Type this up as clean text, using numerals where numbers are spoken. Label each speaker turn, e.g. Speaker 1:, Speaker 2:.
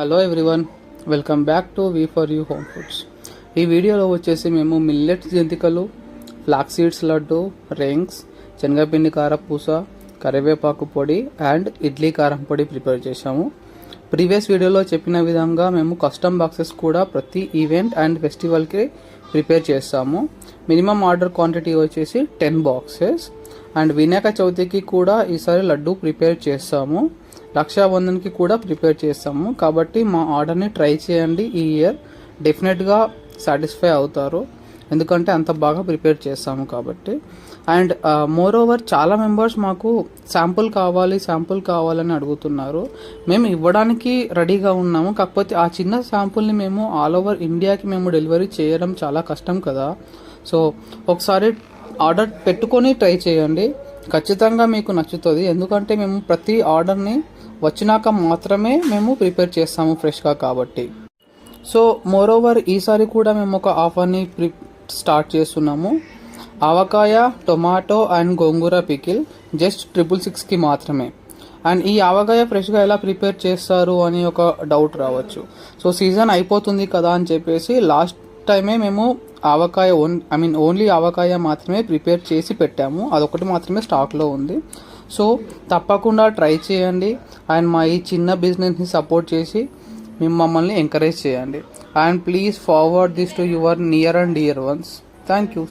Speaker 1: Hello everyone, welcome back to we for you home foods. ఈ వీడియోలో వచ్చేసి మేము మిల్లెట్స్ జంతికలు, ఫ్లాక్ సీడ్స్ లడ్డు, రింగ్స్, శనగపిండి కారపూస, కరివేపాకు పొడి అండ్ ఇడ్లీ కారం పొడి ప్రిపేర్ చేశాము. ప్రీవియస్ వీడియోలో చెప్పిన విధంగా మేము కస్టమ్ బాక్సెస్ కూడా ప్రతి ఈవెంట్ అండ్ ఫెస్టివల్కి ప్రిపేర్ చేస్తాము. మినిమం ఆర్డర్ క్వాంటిటీ వచ్చేసి 10 బాక్సెస్. అండ్ వినాయక చవితికి కూడా ఈసారి లడ్డు ప్రిపేర్ చేస్తాము, రక్షాబంధన్కి కూడా ప్రిపేర్ చేస్తాము. కాబట్టి మా ఆర్డర్ని ట్రై చేయండి. ఈ ఇయర్ డెఫినెట్గా సాటిస్ఫై అవుతారు, ఎందుకంటే అంత బాగా ప్రిపేర్ చేస్తాము కాబట్టి. అండ్ మోర్ ఓవర్ చాలా మెంబర్స్ మాకు శాంపుల్ కావాలని అడుగుతున్నారు. మేము ఇవ్వడానికి రెడీగా ఉన్నాము, కాకపోతే ఆ చిన్న శాంపుల్ని మేము ఆల్ ఓవర్ ఇండియాకి మేము డెలివరీ చేయడం చాలా కష్టం కదా. సో ఒకసారి ఆర్డర్ పెట్టుకొని ట్రై చేయండి, ఖచ్చితంగా మీకు నచ్చుతుంది. ఎందుకంటే మేము ప్రతి ఆర్డర్ని వచ్చినాక మాత్రమే మేము ప్రిపేర్ చేస్తాము ఫ్రెష్గా కాబట్టి. సో మోర్ ఓవర్ ఈసారి కూడా మేము ఒక ఆఫర్ని స్టార్ట్ చేస్తున్నాము. Avakaya, tomato and gongura pickle just 666కి మాత్రమే. అండ్ ఈ ఆవకాయ ఫ్రెష్గా ఎలా ప్రిపేర్ చేస్తారు అని ఒక డౌట్ రావచ్చు. సో సీజన్ అయిపోతుంది కదా అని చెప్పేసి లాస్ట్ టైమే మేము ఆవకాయ ఓన్లీ ఆవకాయ మాత్రమే ప్రిపేర్ చేసి పెట్టాము, అదొకటి మాత్రమే స్టాక్లో ఉంది. సో తప్పకుండా ట్రై చేయండి అండ్ మా ఈ చిన్న బిజినెస్ని సపోర్ట్ చేసి మమ్మల్ని ఎంకరేజ్ చేయండి. And please forward this to your near and dear ones. Thank you.